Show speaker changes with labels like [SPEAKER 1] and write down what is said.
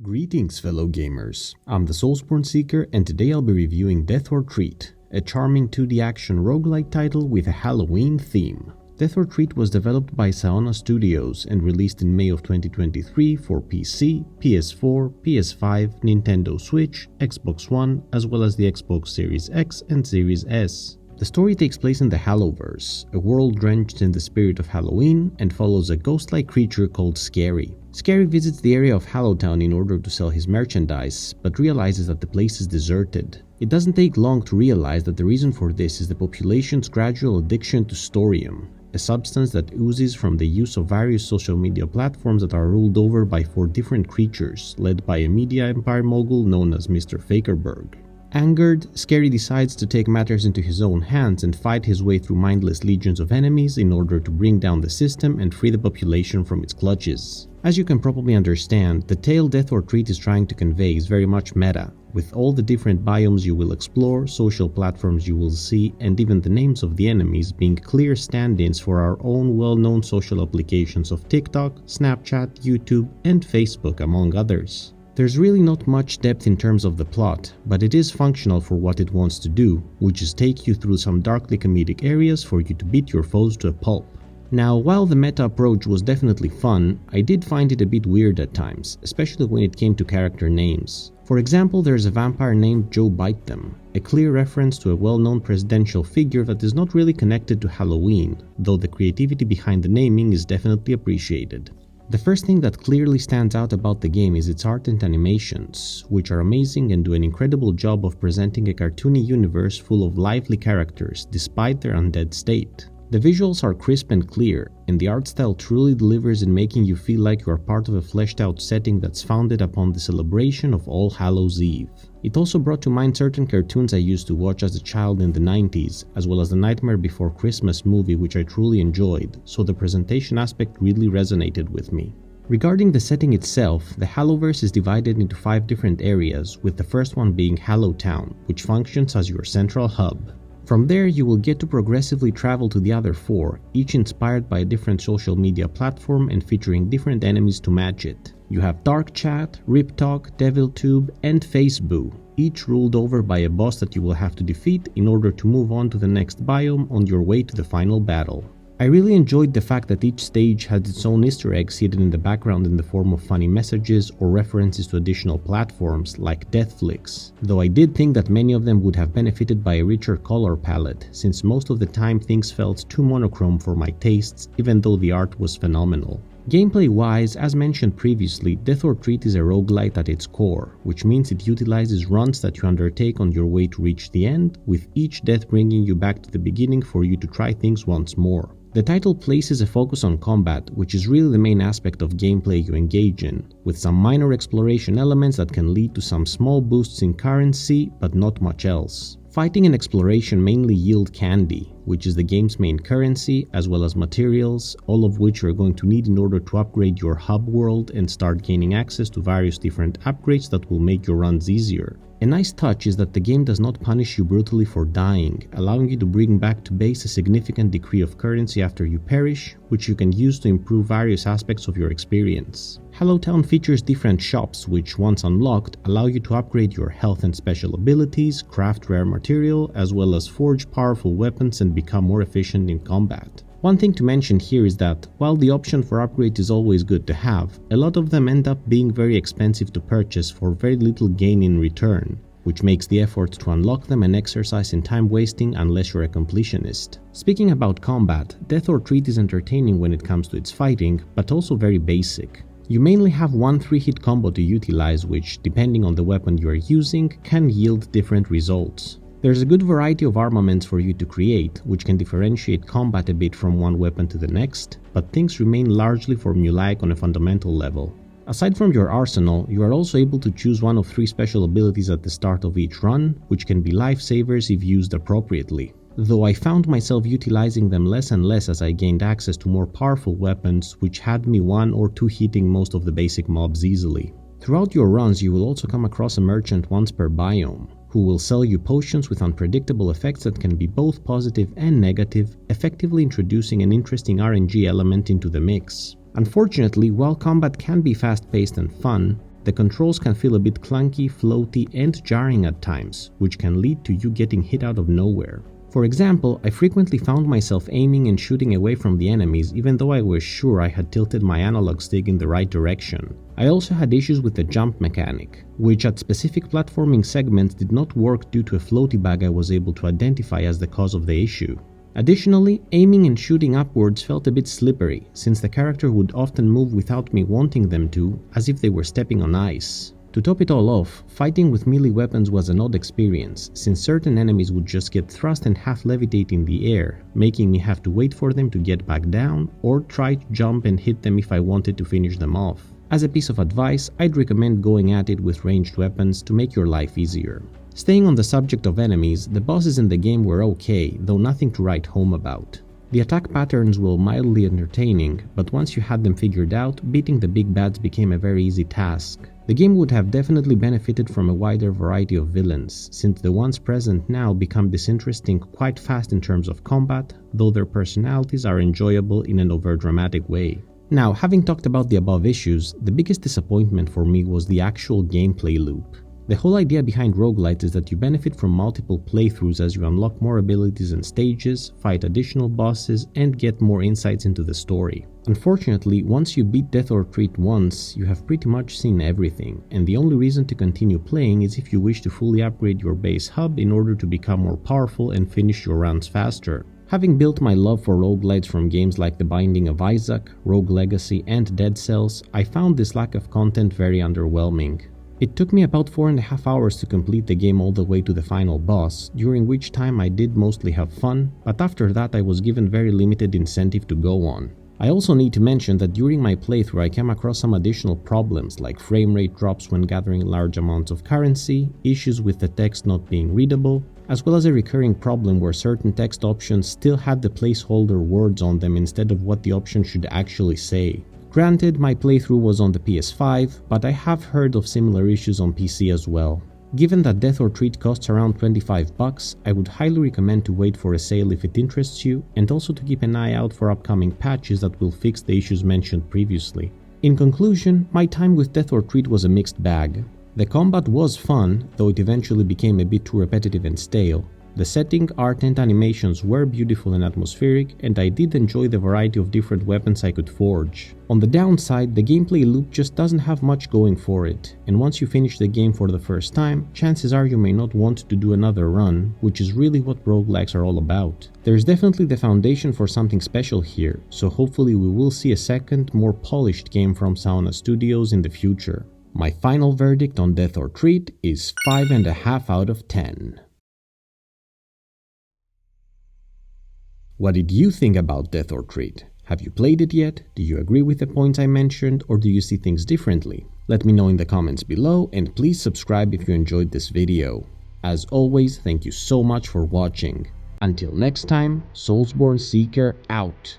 [SPEAKER 1] Greetings fellow gamers, I'm the Soulsborne Seeker and today I'll be reviewing Death or Treat, a charming 2D action roguelite title with a Halloween theme. Death or Treat was developed by Saona Studios and released in May of 2023 for PC, PS4, PS5, Nintendo Switch, Xbox One, as well as the Xbox Series X and Series S. The story takes place in the Hallowverse, a world drenched in the spirit of Halloween, and follows a ghost-like creature called Scary. Scary visits the area of Hallowtown in order to sell his merchandise, but realizes that the place is deserted. It doesn't take long to realize that the reason for this is the population's gradual addiction to Storium, a substance that oozes from the use of various social media platforms that are ruled over by 4 different creatures, led by a media empire mogul known as Mr. Fakerberg. Angered, Scary decides to take matters into his own hands and fight his way through mindless legions of enemies in order to bring down the system and free the population from its clutches. As you can probably understand, the tale Death or Treat is trying to convey is very much meta, with all the different biomes you will explore, social platforms you will see, and even the names of the enemies being clear stand-ins for our own well-known social applications of TikTok, Snapchat, YouTube, and Facebook, among others. There's really not much depth in terms of the plot, but it is functional for what it wants to do, which is take you through some darkly comedic areas for you to beat your foes to a pulp. Now, while the meta approach was definitely fun, I did find it a bit weird at times, especially when it came to character names. For example, there's a vampire named Joe Bite Them, a clear reference to a well-known presidential figure that is not really connected to Halloween, though the creativity behind the naming is definitely appreciated. The first thing that clearly stands out about the game is its art and animations, which are amazing and do an incredible job of presenting a cartoony universe full of lively characters despite their undead state. The visuals are crisp and clear, and the art style truly delivers in making you feel like you are part of a fleshed out setting that's founded upon the celebration of All Hallows Eve. It also brought to mind certain cartoons I used to watch as a child in the 90s, as well as the Nightmare Before Christmas movie, which I truly enjoyed, so the presentation aspect really resonated with me. Regarding the setting itself, the Hallowverse is divided into 5 different areas, with the first one being Hallowtown, which functions as your central hub. From there, you will get to progressively travel to the other 4, each inspired by a different social media platform and featuring different enemies to match it. You have Dark Chat, Rip Talk, DevilTube, and Faceboo, each ruled over by a boss that you will have to defeat in order to move on to the next biome on your way to the final battle. I really enjoyed the fact that each stage had its own Easter eggs hidden in the background in the form of funny messages or references to additional platforms like Deathflix, though I did think that many of them would have benefited by a richer color palette, since most of the time things felt too monochrome for my tastes, even though the art was phenomenal. Gameplay-wise, as mentioned previously, Death or Treat is a roguelite at its core, which means it utilizes runs that you undertake on your way to reach the end, with each death bringing you back to the beginning for you to try things once more. The title places a focus on combat, which is really the main aspect of gameplay you engage in, with some minor exploration elements that can lead to some small boosts in currency, but not much else. Fighting and exploration mainly yield candy, which is the game's main currency, as well as materials, all of which you're going to need in order to upgrade your hub world and start gaining access to various different upgrades that will make your runs easier. A nice touch is that the game does not punish you brutally for dying, allowing you to bring back to base a significant degree of currency after you perish, which you can use to improve various aspects of your experience. Hallowtown features different shops which, once unlocked, allow you to upgrade your health and special abilities, craft rare material, as well as forge powerful weapons and become more efficient in combat. One thing to mention here is that, while the option for upgrade is always good to have, a lot of them end up being very expensive to purchase for very little gain in return, which makes the effort to unlock them an exercise in time wasting unless you're a completionist. Speaking about combat, Death or Treat is entertaining when it comes to its fighting, but also very basic. You mainly have one 3-hit combo to utilize which, depending on the weapon you are using, can yield different results. There's a good variety of armaments for you to create, which can differentiate combat a bit from one weapon to the next, but things remain largely formulaic on a fundamental level. Aside from your arsenal, you are also able to choose one of 3 special abilities at the start of each run, which can be lifesavers if used appropriately. Though I found myself utilizing them less and less as I gained access to more powerful weapons, which had me 1 or 2 hitting most of the basic mobs easily. Throughout your runs, you will also come across a merchant once per biome, who will sell you potions with unpredictable effects that can be both positive and negative, effectively introducing an interesting RNG element into the mix. Unfortunately, while combat can be fast-paced and fun, The controls can feel a bit clunky, floaty, and jarring at times, which can lead to you getting hit out of nowhere. For example, I frequently found myself aiming and shooting away from the enemies even though I was sure I had tilted my analog stick in the right direction. I also had issues with the jump mechanic, which at specific platforming segments did not work due to a floaty bug I was able to identify as the cause of the issue. Additionally, aiming and shooting upwards felt a bit slippery, since the character would often move without me wanting them to, as if they were stepping on ice. To top it all off, fighting with melee weapons was an odd experience, since certain enemies would just get thrust and half levitate in the air, making me have to wait for them to get back down, or try to jump and hit them if I wanted to finish them off. As a piece of advice, I'd recommend going at it with ranged weapons to make your life easier. Staying on the subject of enemies, the bosses in the game were okay, though nothing to write home about. The attack patterns were mildly entertaining, but once you had them figured out, beating the big bads became a very easy task. The game would have definitely benefited from a wider variety of villains, since the ones present now become disinteresting quite fast in terms of combat, though their personalities are enjoyable in an overdramatic way. Now, having talked about the above issues, the biggest disappointment for me was the actual gameplay loop. The whole idea behind Roguelite is that you benefit from multiple playthroughs as you unlock more abilities and stages, fight additional bosses, and get more insights into the story. Unfortunately, once you beat Death or Treat once, you have pretty much seen everything, and the only reason to continue playing is if you wish to fully upgrade your base hub in order to become more powerful and finish your runs faster. Having built my love for roguelites from games like The Binding of Isaac, Rogue Legacy, and Dead Cells, I found this lack of content very underwhelming. It took me about 4.5 hours to complete the game all the way to the final boss, during which time I did mostly have fun, but after that I was given very limited incentive to go on. I also need to mention that during my playthrough I came across some additional problems like frame rate drops when gathering large amounts of currency, issues with the text not being readable, as well as a recurring problem where certain text options still had the placeholder words on them instead of what the option should actually say. Granted, my playthrough was on the PS5, but I have heard of similar issues on PC as well. Given that Death or Treat costs around $25, I would highly recommend to wait for a sale if it interests you, and also to keep an eye out for upcoming patches that will fix the issues mentioned previously. In conclusion, my time with Death or Treat was a mixed bag. The combat was fun, though it eventually became a bit too repetitive and stale. The setting, art, and animations were beautiful and atmospheric, and I did enjoy the variety of different weapons I could forge. On the downside, the gameplay loop just doesn't have much going for it, and once you finish the game for the first time, chances are you may not want to do another run, which is really what roguelikes are all about. There's definitely the foundation for something special here, so hopefully we will see a second, more polished game from Sauna Studios in the future. My final verdict on Death or Treat is 5.5 out of 10. What did you think about Death or Treat? Have you played it yet? Do you agree with the points I mentioned, or do you see things differently? Let me know in the comments below, and please subscribe if you enjoyed this video. As always, thank you so much for watching. Until next time, Soulsborne Seeker out.